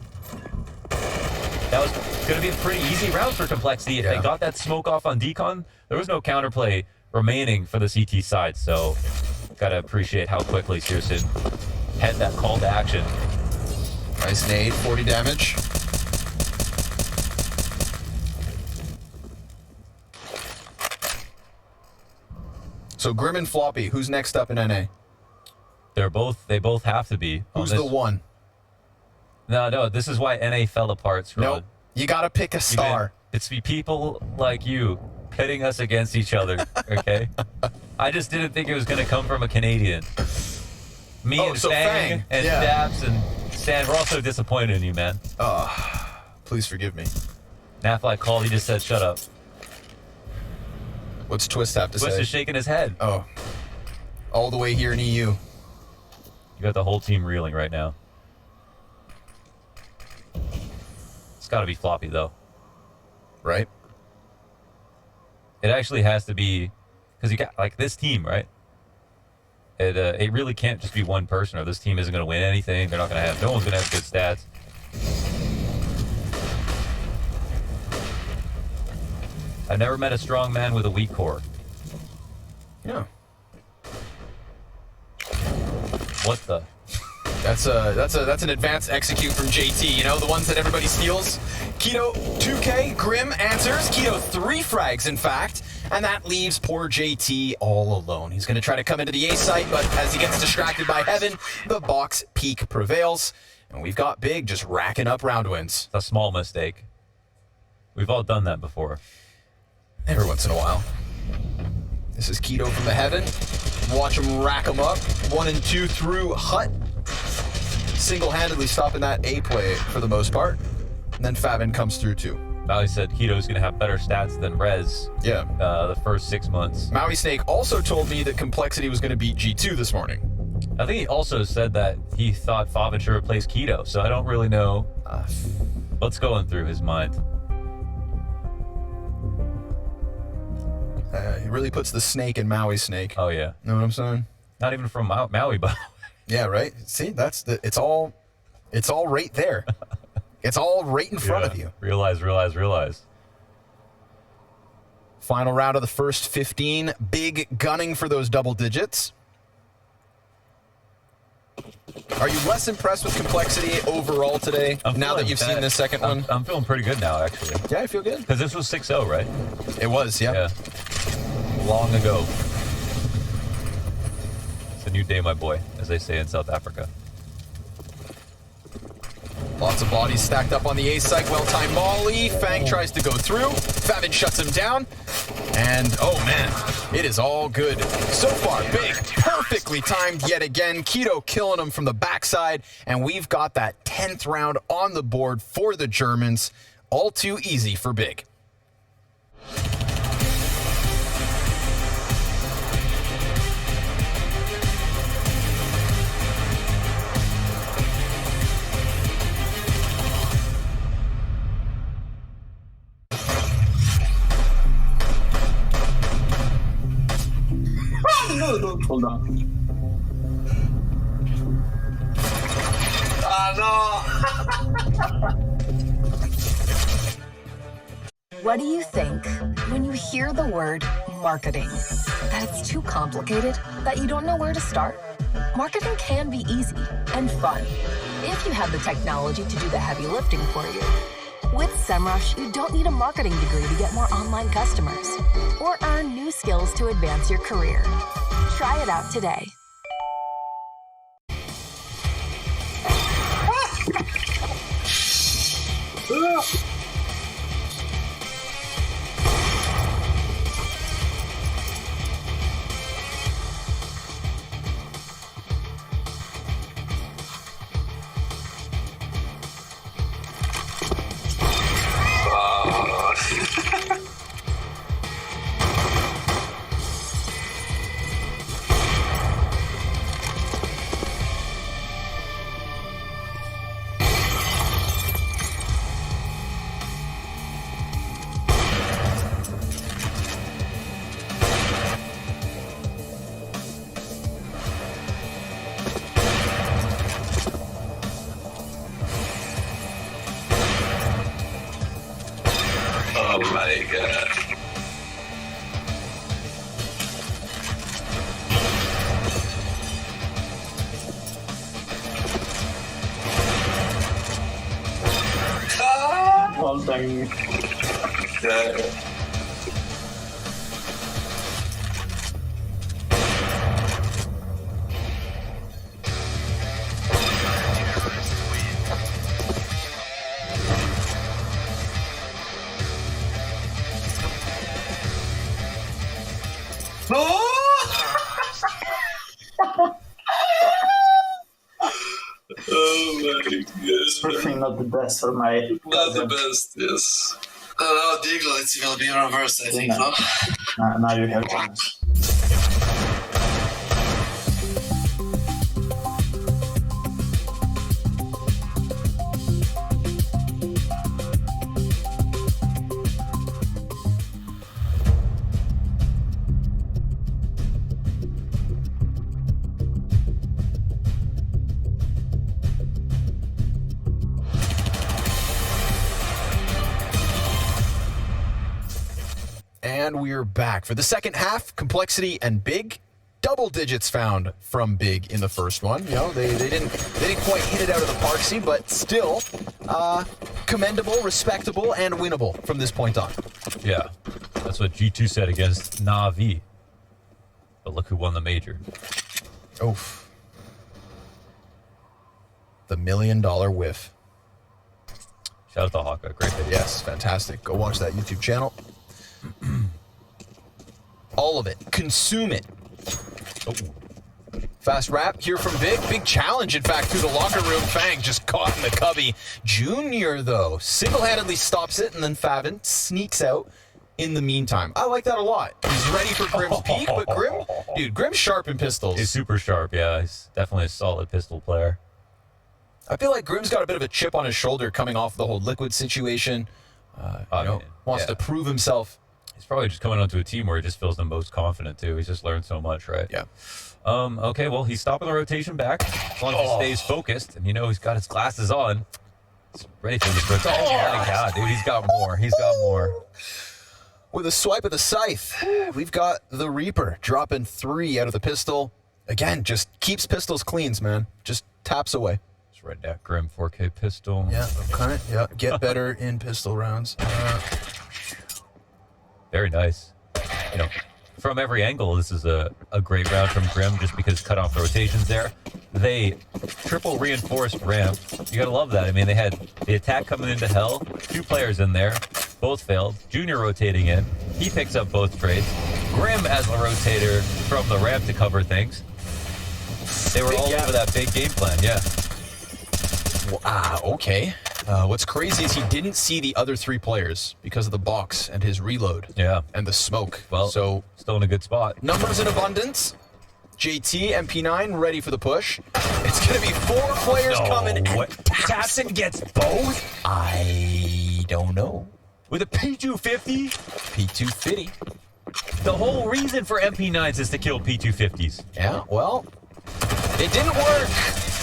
That was going to be a pretty easy round for Complexity. If they got that smoke off on Decon, there was no counterplay remaining for the CT side. So, got to appreciate how quickly Searson had that call to action. Nice nade, 40 damage. So Grim and Floppy, who's next up in NA? They both have to be. Who's the one? No, this is why NA fell apart. Nope. You gotta pick a star. It's people like you pitting us against each other, okay? I just didn't think it was gonna come from a Canadian. Me and Fang and Dabs and Stan, we're also disappointed in you, man. Please forgive me. Nafly called, he just said, shut up. What's Twist have to say? Twist is shaking his head. Oh. All the way here in EU. You got the whole team reeling right now. It's got to be Floppy, though. Right? It actually has to be, because you got, like, this team, right? It really can't just be one person, or this team isn't going to win anything. They're not going to have, no one's going to have good stats. I've never met a strong man with a weak core. Yeah. What the? That's an advanced execute from JT, you know, the ones that everybody steals. Keto 2K, Grim answers. Keto 3 frags, in fact, and that leaves poor JT all alone. He's going to try to come into the A site, but as he gets distracted by Heaven, the box peak prevails. And we've got Big just racking up round wins. It's a small mistake. We've all done that before. Every once in a while. This is Keto from the heaven. Watch him rack them up. 1 and 2 through Hut. Single-handedly stopping that A play for the most part. And then Favin comes through too. Maui said Keto's going to have better stats than Rez the first 6 months. Maui Snake also told me that Complexity was going to beat G2 this morning. I think he also said that he thought Favin should replace Keto, so I don't really know what's going through his mind. He really puts the snake in Maui Snake. Oh, yeah. Know what I'm saying? Not even from Maui, but... Yeah, right? See, it's all right there. It's all right in front of you. Realize. Final round of the first 15. Big gunning for those double digits. Are you less impressed with Complexity overall today, now that you've seen this second one? I'm feeling pretty good now, actually. Yeah, I feel good. Because this was 6-0, right? It was, yeah. Yeah. Long ago. It's a new day, my boy, as they say in South Africa. Lots of bodies stacked up on the A site. Well-timed Molly. Fang tries to go through. Favin shuts him down. And, oh man, it is all good. So far, Big, perfectly timed yet again. Keto killing him from the backside. And we've got that 10th round on the board for the Germans. All too easy for Big. Don't fall down. No! What do you think when you hear the word marketing? That it's too complicated? That you don't know where to start? Marketing can be easy and fun if you have the technology to do the heavy lifting for you. With SEMrush, you don't need a marketing degree to get more online customers or earn new skills to advance your career. Try it out today. Oh my god. Well done. Yeah. Oh my goodness. Definitely not the best for my Not the best, yes. Oh, Diggle, it's gonna be reversed, I think, no? now you have chance. And we're back for the second half. Complexity and Big. Double digits found from Big in the first one. You know, they didn't quite hit it out of the park, see, but still commendable, respectable, and winnable from this point on. Yeah, that's what G2 said against Na'Vi. But look who won the major. Oof. The $1 million whiff. Shout out to Hawkeye. Great video. Yes, fantastic. Go watch that YouTube channel. All of it. Consume it. Oh. Fast wrap here from Big. Big challenge, in fact, through the locker room. Fang just caught in the cubby. Junior, though, single-handedly stops it, and then Favin sneaks out in the meantime. I like that a lot. He's ready for Grim's peak, but Grim's sharp in pistols. He's super sharp, yeah. He's definitely a solid pistol player. I feel like Grim's got a bit of a chip on his shoulder coming off the whole liquid situation. Wants to prove himself. He's probably just coming onto a team where he just feels the most confident, too. He's just learned so much, right? Yeah. Okay, well, he's stopping the rotation back. As long as he stays focused, and he's got his glasses on. He's ready for this rotation. Oh my God, dude, he's got more. He's got more. With a swipe of the scythe, we've got the Reaper dropping 3 out of the pistol. Again, just keeps pistols cleans, man. Just taps away. Just read that Grim 4K pistol. Yeah, okay. Yeah, get better in pistol rounds. Very nice. From every angle, this is a great round from Grim just because cut off the rotations there. They triple reinforced ramp. You gotta love that. I mean, they had the attack coming into hell, 2 players in there, both failed. Junior rotating in. He picks up both trades. Grim as the rotator from the ramp to cover things. They were all over that big game plan, yeah. Okay. What's crazy is he didn't see the other 3 players because of the box and his reload. Yeah. And the smoke. Well, so still in a good spot. Numbers in abundance. JT, MP9, ready for the push. It's going to be 4 players coming. And Tapson gets both? I don't know. With a P250? P250. The whole reason for MP9s is to kill P250s. Yeah, well, it didn't work.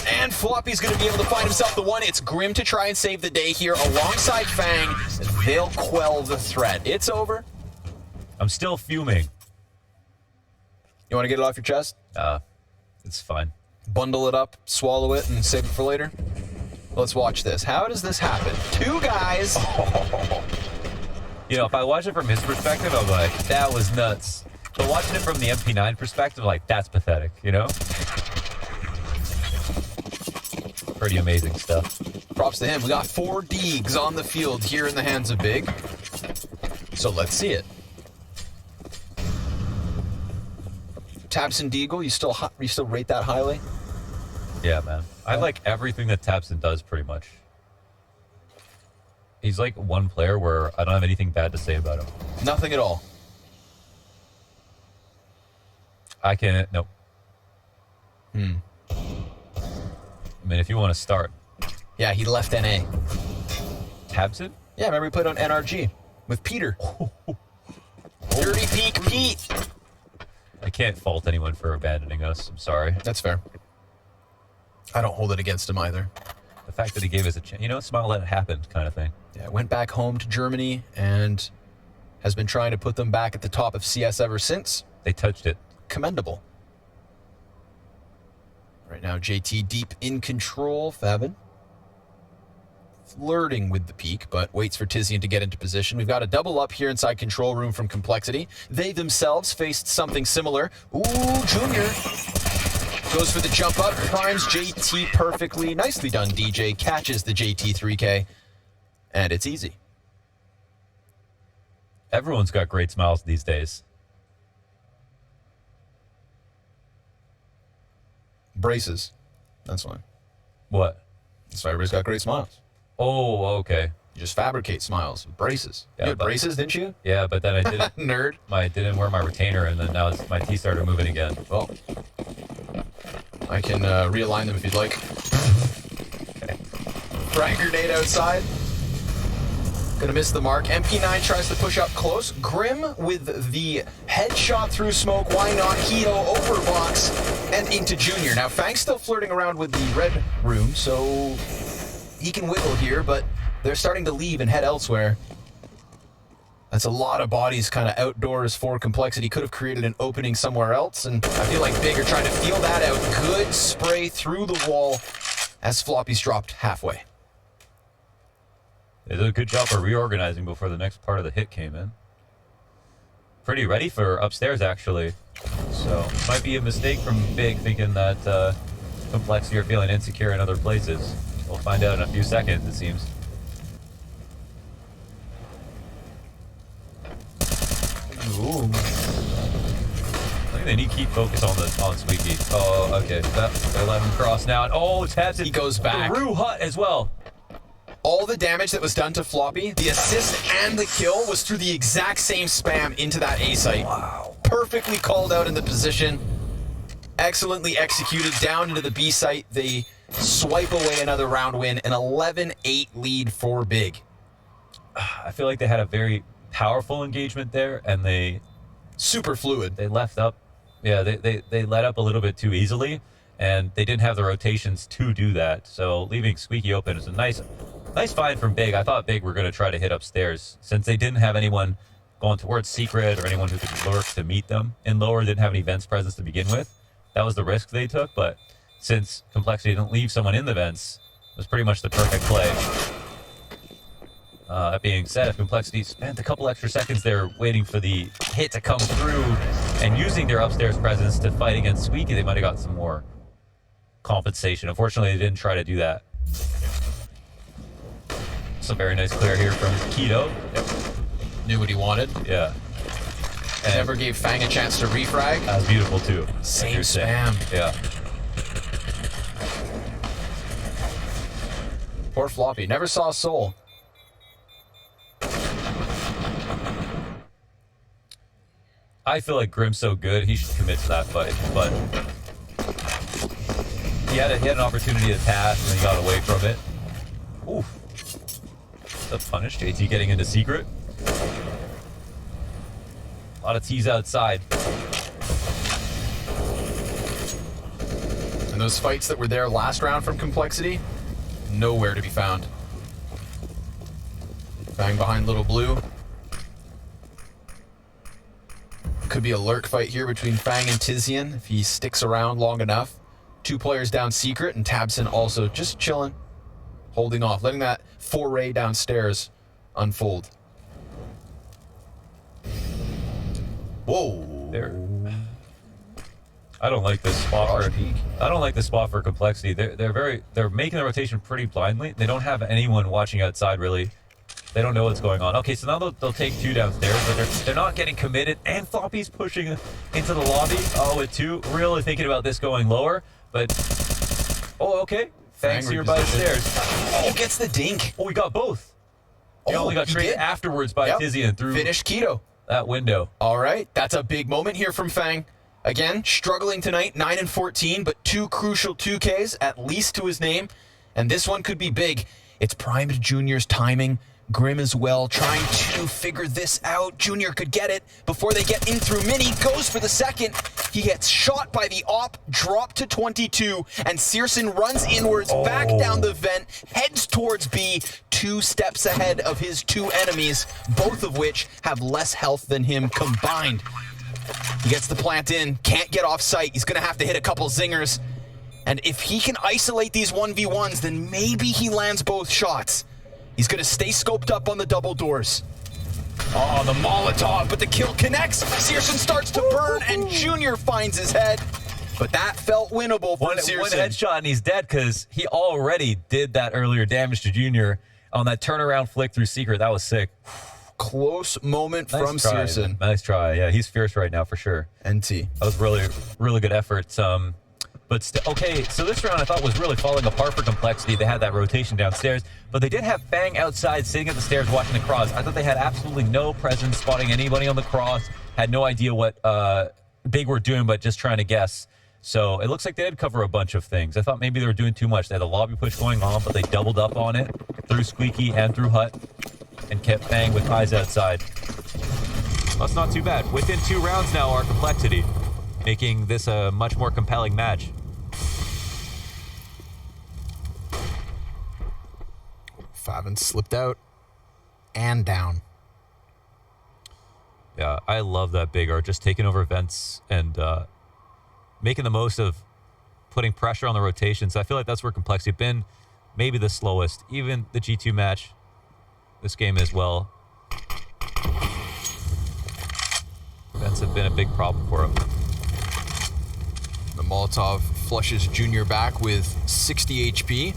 And Floppy's going to be able to find himself the one. It's Grim to try and save the day here alongside Fang. They'll quell the threat. It's over. I'm still fuming. You want to get it off your chest? It's fine. Bundle it up, swallow it, and save it for later? Let's watch this. How does this happen? 2 guys. If I watch it from his perspective, I'm like, that was nuts. But watching it from the MP9 perspective, like, that's pathetic, Pretty amazing stuff. Props to him. We got 4 Deegs on the field here in the hands of Big. So let's see it. Tabson Deagle, you still rate that highly? Yeah, man. I like everything that Tapson does, pretty much. He's like one player where I don't have anything bad to say about him. Nothing at all. I can't. Nope. I mean, if you want to start. Yeah, he left NA. Tapson? Yeah, remember we played on NRG with Peter. Dirty Peak Pete. I can't fault anyone for abandoning us. I'm sorry. That's fair. I don't hold it against him either. The fact that he gave us a chance, smile, let it happen kind of thing. Yeah, went back home to Germany and has been trying to put them back at the top of CS ever since. They touched it. Commendable. Right now, JT deep in control. Fabin flirting with the peak, but waits for Tizian to get into position. We've got a double up here inside control room from Complexity. They themselves faced something similar. Ooh, Junior goes for the jump up, primes JT perfectly. Nicely done, DJ. Catches the JT 3K, and it's easy. Everyone's got great smiles these days. Braces. That's why. What? That's why everybody's got great smiles. Oh, okay. You just fabricate smiles with braces. Yeah, You had braces, didn't you? Yeah, but then I didn't. Nerd. I didn't wear my retainer, and then now my teeth started moving again. Well, I can realign them if you'd like. Okay. Frag grenade outside. Gonna miss the mark. MP9 tries to push up close. Grim with the headshot through smoke. Why not? Keto over box and into Junior. Now, Fang's still flirting around with the red room, so he can wiggle here, but they're starting to leave and head elsewhere. That's a lot of bodies kind of outdoors for Complexity. Could have created an opening somewhere else, and I feel like Big are trying to feel that out. Good spray through the wall as Floppy's dropped halfway. They did a good job of reorganizing before the next part of the hit came in. Pretty ready for upstairs, actually. So, might be a mistake from Big thinking that Complexity are feeling insecure in other places. We'll find out in a few seconds, it seems. Ooh. I think they need to keep focus on Squeaky. Oh, okay. They let him cross now. And oh, it's had to. He goes back. Through Hut as well. All the damage that was done to Floppy, the assist and the kill was through the exact same spam into that A site. Wow. Perfectly called out in the position. Excellently executed down into the B site. They swipe away another round win. An 11-8 lead for Big. I feel like they had a very powerful engagement there, and they Super fluid. they left up. Yeah, they let up a little bit too easily, and they didn't have the rotations to do that. So leaving Squeaky open is a nice find from Big. I thought Big were going to try to hit upstairs since they didn't have anyone going towards Secret or anyone who could lurk to meet them in lower. Didn't have any vents presence to begin with. That was the risk they took, but since Complexity didn't leave someone in the vents, it was pretty much the perfect play. That being said, if Complexity spent a couple extra seconds there waiting for the hit to come through and using their upstairs presence to fight against Squeaky, they might have got some more compensation. Unfortunately, they didn't try to do that. Some very nice clear here from Keto. Yep. Knew what he wanted. Yeah. And Never gave Fang a chance to refrag. that was beautiful too. Same You're saying. spam. Yeah. Poor Floppy. Never saw a soul. I feel like Grim's so good, he should commit to that fight, but he had an opportunity to pass and he got away from it. Oof. The punish. JT getting into Secret. A lot of T's outside. And those fights that were there last round from Complexity, nowhere to be found. Fang behind Little Blue. Could be a lurk fight here between Fang and Tizian if he sticks around long enough. Two players down Secret, and Tabson also just chilling, holding off, letting that foray downstairs unfold. Whoa. There. I don't like this spot for. I don't like this spot for Complexity. They're making the rotation pretty blindly. They don't have anyone watching outside really. They don't know what's going on. Okay, so now they'll take two downstairs, but they're not getting committed. And Floppy's pushing into the lobby. Oh, with two. Really thinking about this going lower, but oh, okay. Thanks here by the stairs. Oh, gets the dink. Oh, we got both. He only got traded afterwards by Tizian through Finished Keto. that window. All right, that's a big moment here from Fang. Again, struggling tonight, 9 and 14, but two crucial 2Ks, at least to his name. And this one could be big. It's primed Junior's timing. Grim as well, trying to figure this out. Junior could get it before they get in through Mini. Goes for the second. He gets shot by the op, dropped to 22, and Searson runs inwards, back down the vent, heads towards B, 2 steps ahead of his two enemies, both of which have less health than him combined. He gets the plant in, can't get off site. He's going to have to hit a couple zingers. And if he can isolate these 1v1s, then maybe he lands both shots. He's going to stay scoped up on the double doors. Oh, the Molotov, but the kill connects. Searson starts to burn, and Junior finds his head. But that felt winnable for Searson. One headshot and he's dead because he already did that earlier damage to Junior on that turnaround flick through Secret. That was sick. Close moment Nice from try, Searson. man. Nice try. Yeah, he's fierce right now for sure. NT. That was really good effort. But okay, so this round I thought was really falling apart for Complexity. They had that rotation downstairs, but they did have Fang outside sitting at the stairs watching the cross. I thought they had absolutely no presence spotting anybody on the cross, had no idea what Big were doing, but just trying to guess. So it looks like they did cover a bunch of things. I thought maybe they were doing too much. They had a lobby push going on, but they doubled up on it through Squeaky and through Hut and kept Fang with eyes outside. That's not too bad. Within 2 rounds now are Complexity, making this a much more compelling match. Favin slipped out and down. Yeah, I love that Big art, just taking over vents and making the most of putting pressure on the rotations. I feel like that's where Complexity have been maybe the slowest. Even the G2 match, this game as well. Vents have been a big problem for him. The Molotov flushes Junior back with 60 HP.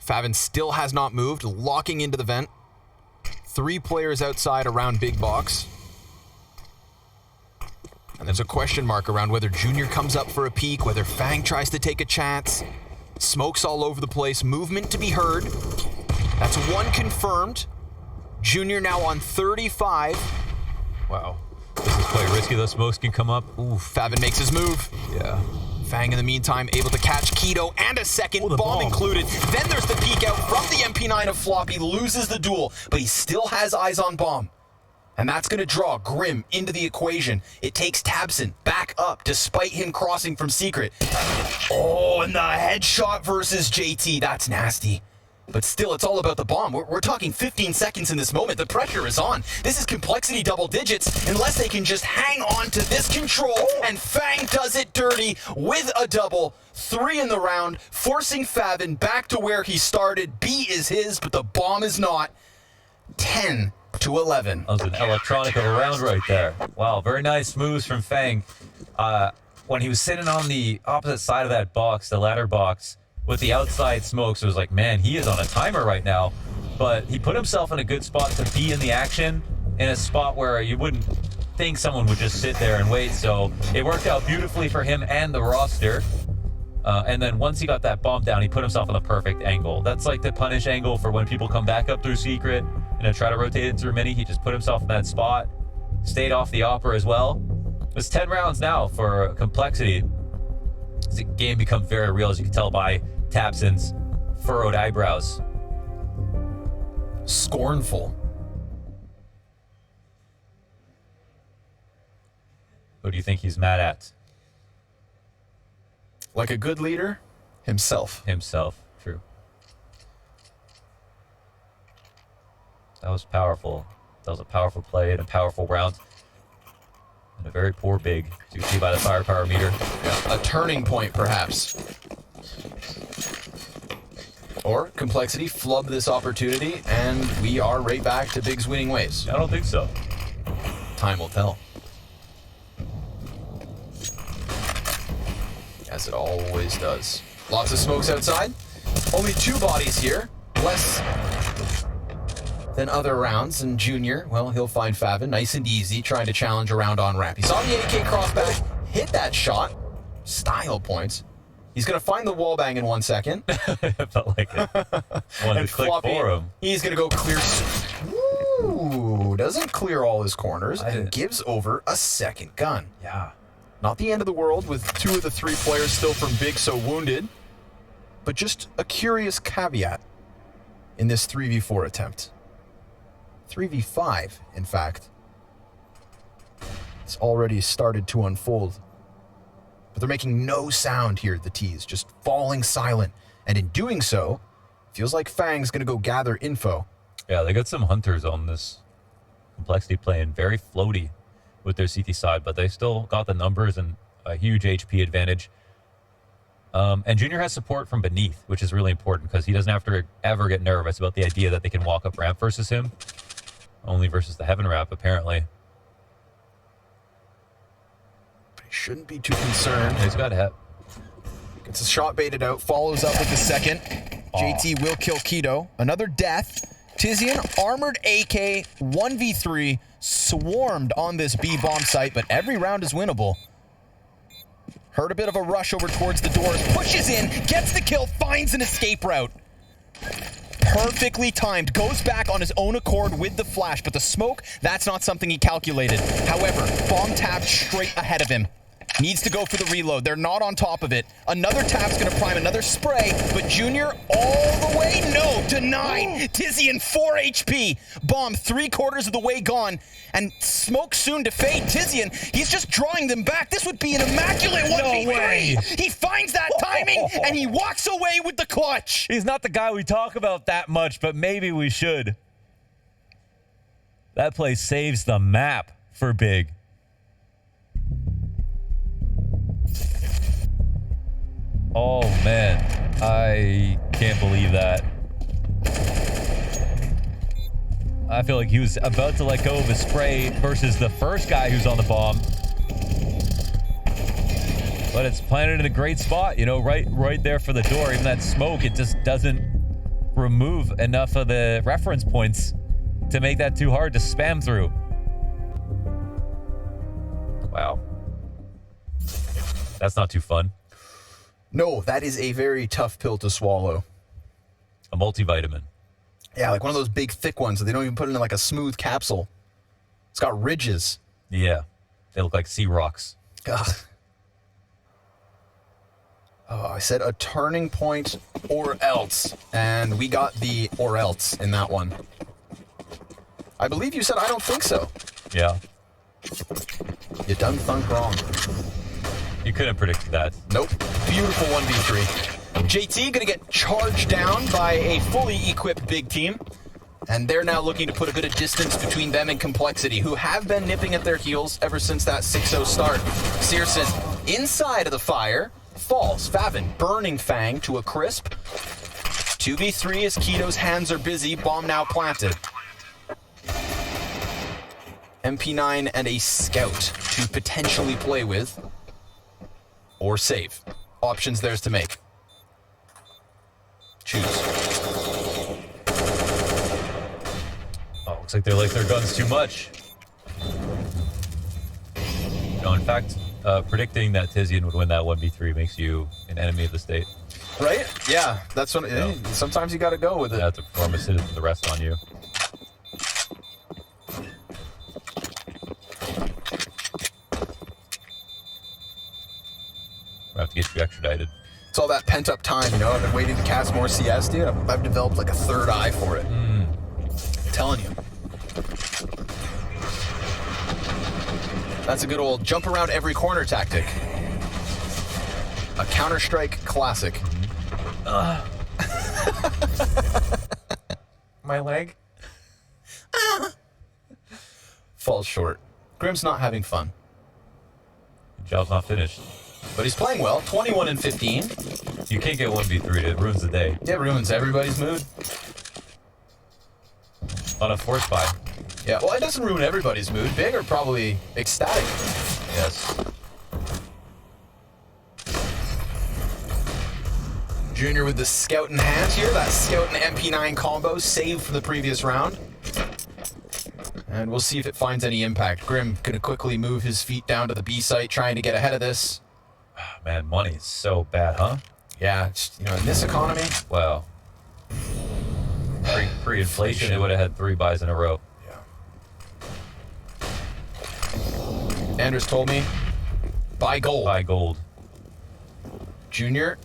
Favin still has not moved, locking into the vent. 3 players outside around big box. And there's a question mark around whether Junior comes up for a peek, whether Fang tries to take a chance. Smokes all over the place, movement to be heard. That's 1 confirmed. Junior now on 35. Wow. This is quite risky. Those smokes can come up. Ooh, Favin makes his move. Yeah. Fang in the meantime able to catch Keto and a second, the bomb bomb included. Then there's the peek out from the MP9 of Floppy, loses the duel, but he still has eyes on bomb. And that's going to draw Grim into the equation. It takes Tabson back up despite him crossing from secret. Oh, and the headshot versus JT, that's nasty. But still, it's all about the bomb. We're talking 15 seconds in this moment. The pressure is on. This is complexity double digits, unless they can just hang on to this control, and Fang does it dirty with a double. 3 in the round, forcing Favin back to where he started. B is his, but the bomb is not. 10 to 11. That was an electronic of a round right there. Wow, very nice moves from Fang. When he was sitting on the opposite side of that box, the ladder box, with the outside smokes, it was like, man, he is on a timer right now. But he put himself in a good spot to be in the action, in a spot where you wouldn't think someone would just sit there and wait. So it worked out beautifully for him and the roster. And then once he got that bomb down, he put himself in the perfect angle. That's like the punish angle for when people come back up through secret and try to rotate it through mini. He just put himself in that spot, stayed off the Opera as well. It's 10 rounds now for complexity. The game becomes very real, as you can tell by Tabson's furrowed eyebrows. Scornful. Who do you think he's mad at? Like a good leader, himself. Himself. True. That was powerful. That was a powerful play and a powerful round. And a very poor big, as you can see by the firepower meter. Yeah, a turning point, perhaps. Or complexity flubbed this opportunity, and we are right back to Big's winning ways. I don't think so. Time will tell. As it always does. Lots of smokes outside. Only 2 bodies here. Less than other rounds. And Junior, well, he'll find Favin nice and easy, trying to challenge around on ramp. He saw the AK crossback, hit that shot. Style points. He's going to find the wall bang in 1 second. It felt like it. Wanted to click for him. He's going to go clear. Ooh, doesn't clear all his corners and gives over a second gun. Yeah. Not the end of the world with 2 of the 3 players still from Big so wounded, but just a curious caveat in this 3v4 attempt. 3v5, in fact. It's already started to unfold. But they're making no sound here, the T's, just falling silent. And in doing so, feels like Fang's going to go gather info. Yeah, they got some hunters on this complexity playing very floaty with their CT side, but they still got the numbers and a huge HP advantage. And Junior has support from beneath, which is really important because he doesn't have to ever get nervous about the idea that they can walk up ramp versus him. Only versus the heaven ramp, apparently. But he shouldn't be too concerned. He's got hit. Gets a shot baited out, follows up with the second. JT will kill Keto. Another death. Tizian, armored AK, 1v3, swarmed on this B bomb site, but every round is winnable. Heard a bit of a rush over towards the doors, pushes in, gets the kill, finds an escape route. Perfectly timed, goes back on his own accord with the flash, but the smoke, that's not something he calculated. However, bomb tapped straight ahead of him. Needs to go for the reload. They're not on top of it. Another tap's gonna prime another spray, but Junior all the way? No, denied. Tizian 4 HP. Bomb 3/4 of the way gone. And smoke soon to fade. Tizian, he's just drawing them back. This would be an immaculate 1v3. No way. He finds that timing, and he walks away with the clutch. He's not the guy we talk about that much, but maybe we should. That play saves the map for Big. Oh, man. I can't believe that. I feel like he was about to let go of his spray versus the first guy who's on the bomb. But it's planted in a great spot, you know, right there for the door. Even that smoke, it just doesn't remove enough of the reference points to make that too hard to spam through. Wow. That's not too fun. No, that is a very tough pill to swallow. A multivitamin. Yeah, like one of those big thick ones that they don't even put in like a smooth capsule. It's got ridges. Yeah. They look like sea rocks. Ugh. Oh, I said a turning point or else. And we got the or else in that one. I believe you said I don't think so. Yeah. You done thunk wrong. You couldn't predict that. Nope. Beautiful 1v3. JT gonna get charged down by a fully equipped big team. And they're now looking to put a bit of distance between them and Complexity, who have been nipping at their heels ever since that 6-0 start. Searson inside of the fire. Falls. Favin burning Fang to a crisp. 2v3 as Keto's hands are busy. Bomb now planted. MP9 and a scout to potentially play with. Or save. Options theirs to make. Choose. Oh, looks like they like their guns too much. No, in fact, predicting that Tizian would win that 1v3 makes you an enemy of the state. Right? Yeah, that's what. No. Sometimes you got to go with it. You have to perform a citizen for the rest on you. I have to get you extradited. It's all that pent up time, you know. I've been waiting to cast more CS, dude. I've developed like a third eye for it. I'm telling you. That's a good old jump around every corner tactic. A Counter-Strike classic. My leg? Falls short. Grim's not having fun. Job's not finished. But he's playing well. 21 and 15. You can't get 1v3. It ruins the day. Yeah, ruins everybody's mood. On a force buy. Yeah, well, it doesn't ruin everybody's mood. Big are probably ecstatic. Yes. Junior with the scout in hand here. That scout and MP9 combo saved from the previous round. And we'll see if it finds any impact. Grim gonna quickly move his feet down to the B site, trying to get ahead of this. Man, money's so bad, huh? Yeah, it's, you know, in this economy. Wow. Pre-inflation, they would have had 3 buys in a row. Yeah. Anders told me, buy gold. Buy gold. Junior,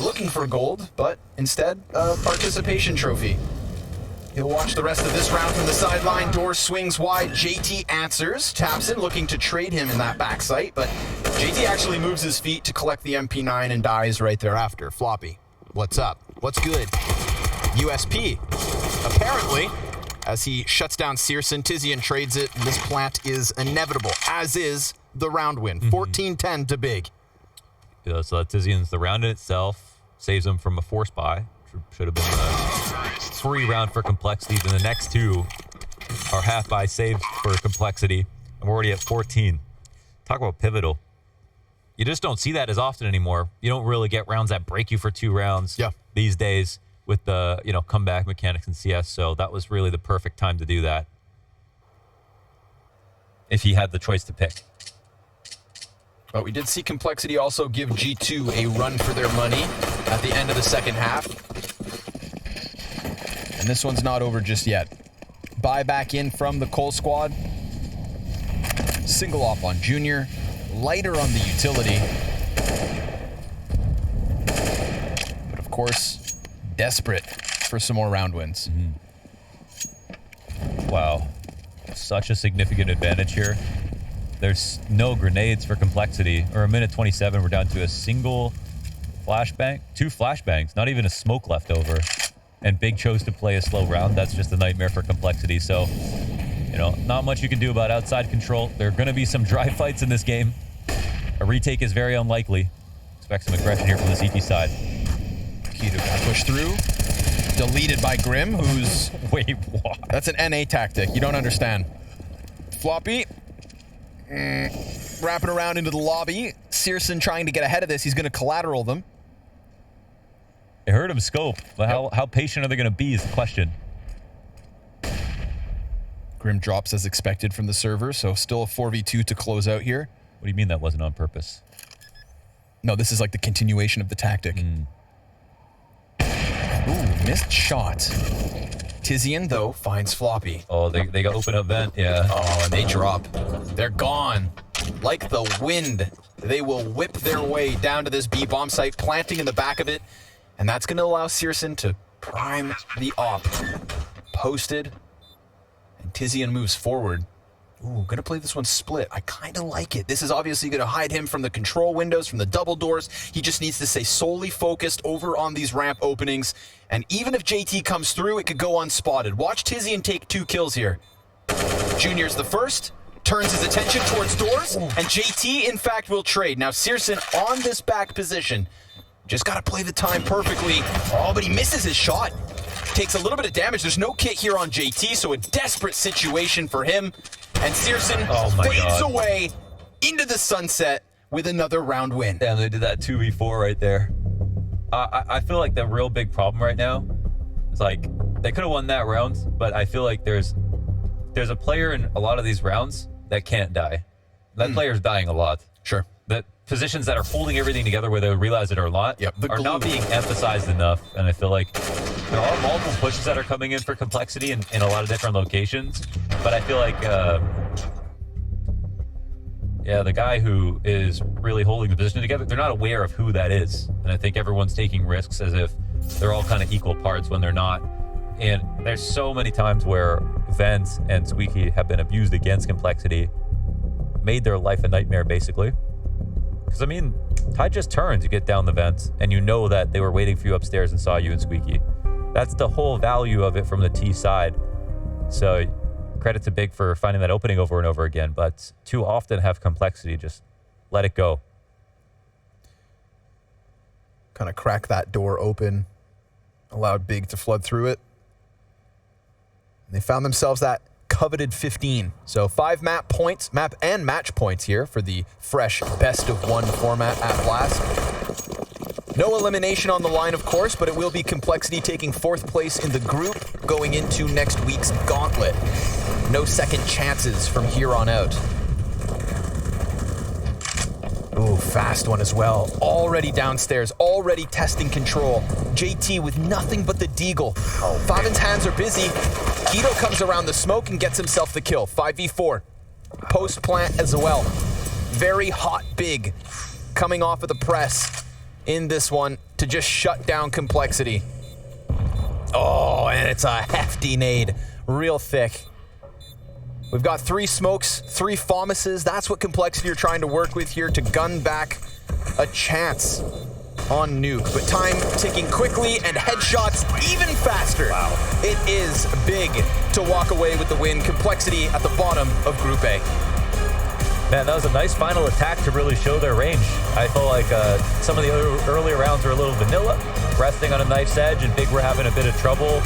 looking for gold, but instead, a participation trophy. He'll watch the rest of this round from the sideline. Door swings wide. JT answers. Taps in, looking to trade him in that back sight, but JT actually moves his feet to collect the MP9 and dies right thereafter. Floppy, what's up? What's good? USP, apparently, as he shuts down Searson. Tizian trades it. This plant is inevitable, as is the round win. 14-10 to big. Yeah, so that Tizian's the round in itself. Saves him from a force buy. Should have been a free round for Complexity. Then the next 2 are half buy saves for Complexity. And we're already at 14. Talk about pivotal. You just don't see that as often anymore. You don't really get rounds that break you for 2 rounds these days with the, you know, comeback mechanics in CS. So that was really the perfect time to do that. If he had the choice to pick. But we did see Complexity also give G2 a run for their money at the end of the second half. And this one's not over just yet. Buy back in from the Cole squad. Single off on Junior. Lighter on the utility. But of course, desperate for some more round wins. Wow. Such a significant advantage here. There's no grenades for Complexity. Or a minute 27, we're down to a single flashbang. 2 flashbangs, not even a smoke left over. And Big chose to play a slow round. That's just a nightmare for Complexity. So, you know, not much you can do about outside control. There are going to be some dry fights in this game. A retake is very unlikely. Expect some aggression here from the CT side. Keto gonna push through. Deleted by Grim, who's... Wait, what? That's an NA tactic. You don't understand. Floppy. wrapping around into the lobby. Searson trying to get ahead of this. He's going to collateral them. It hurt him scope, but how patient are they going to be is the question. Grim drops as expected from the server, so still a 4v2 to close out here. What do you mean that wasn't on purpose? No, this is like the continuation of the tactic. Ooh, missed shot. Tizian, though, finds Floppy. Oh, they got open up vent, yeah. Oh, and they drop. They're gone. Like the wind, they will whip their way down to this B-bomb site, planting in the back of it. And that's going to allow Searson to prime the op. Posted. And Tizian moves forward. Ooh, going to play this one split. I kind of like it. This is obviously going to hide him from the control windows, from the double doors. He just needs to stay solely focused over on these ramp openings. And even if JT comes through, it could go unspotted. Watch Tizian take 2 kills here. Junior's the first. Turns his attention towards doors. And JT, in fact, will trade. Now, Searson on this back position. Just got to play the time perfectly. Oh, but he misses his shot. Takes a little bit of damage. There's no kit here on JT, so a desperate situation for him. And Searson fades away into the sunset with another round win. Damn, they did that 2v4 right there. I feel like the real big problem right now is like they could have won that round, but I feel like there's a player in a lot of these rounds that can't die. That player's dying a lot. Sure. The positions that are holding everything together, whether they realize it or not, are not being emphasized enough. And I feel like there are multiple pushes that are coming in for complexity in a lot of different locations. But I feel like, the guy who is really holding the position together, they're not aware of who that is. And I think everyone's taking risks as if they're all kind of equal parts when they're not. And there's so many times where Vent and Squeaky have been abused against complexity, made their life a nightmare, basically. Because, I mean, Tide just turns, you get down the vents, and you know that they were waiting for you upstairs and saw you and Squeaky. That's the whole value of it from the T side. So, credit to Big for finding that opening over and over again, but too often have complexity, just let it go. Kind of crack that door open, allowed Big to flood through it. And they found themselves that coveted 15. So 5 map points, map and match points here for the fresh best of 1 format at Blast. No elimination on the line, of course, but it will be Complexity taking 4th place in the group going into next week's gauntlet. No second chances from here on out. Ooh, fast one as well. Already downstairs, already testing control. JT with nothing but the deagle. Favin's hands are busy. Guido comes around the smoke and gets himself the kill. 5v4. Post plant as well. Very hot Big coming off of the press in this one to just shut down Complexity. Oh, and it's a hefty nade. Real thick. We've got 3 smokes, 3 FOMUSes. That's what Complexity are trying to work with here to gun back a chance on Nuke. But time ticking quickly and headshots even faster. Wow. It is Big to walk away with the win. Complexity at the bottom of Group A. Man, that was a nice final attack to really show their range. I felt like some of the earlier rounds were a little vanilla, resting on a knife's edge, and Big were having a bit of trouble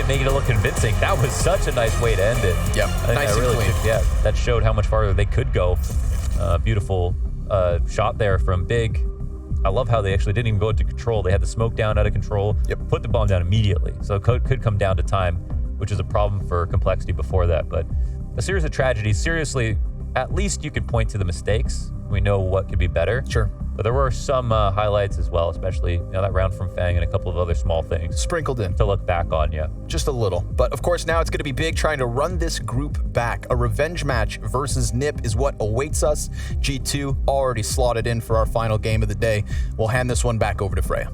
making it look convincing. That was such a nice way to end it. Yeah, nice and clean. That showed how much farther they could go. Beautiful shot there from Big. I love how they actually didn't even go into control. They had the smoke down out of control, put the bomb down immediately. So it could come down to time, which is a problem for Complexity before that. But a series of tragedies, seriously, at least you could point to the mistakes. We know what could be better. Sure. But there were some highlights as well, especially that round from Fang and a couple of other small things. Sprinkled in. To look back on, Just a little. But of course, now it's going to be Big trying to run this group back. A revenge match versus Nip is what awaits us. G2 already slotted in for our final game of the day. We'll hand this one back over to Freya.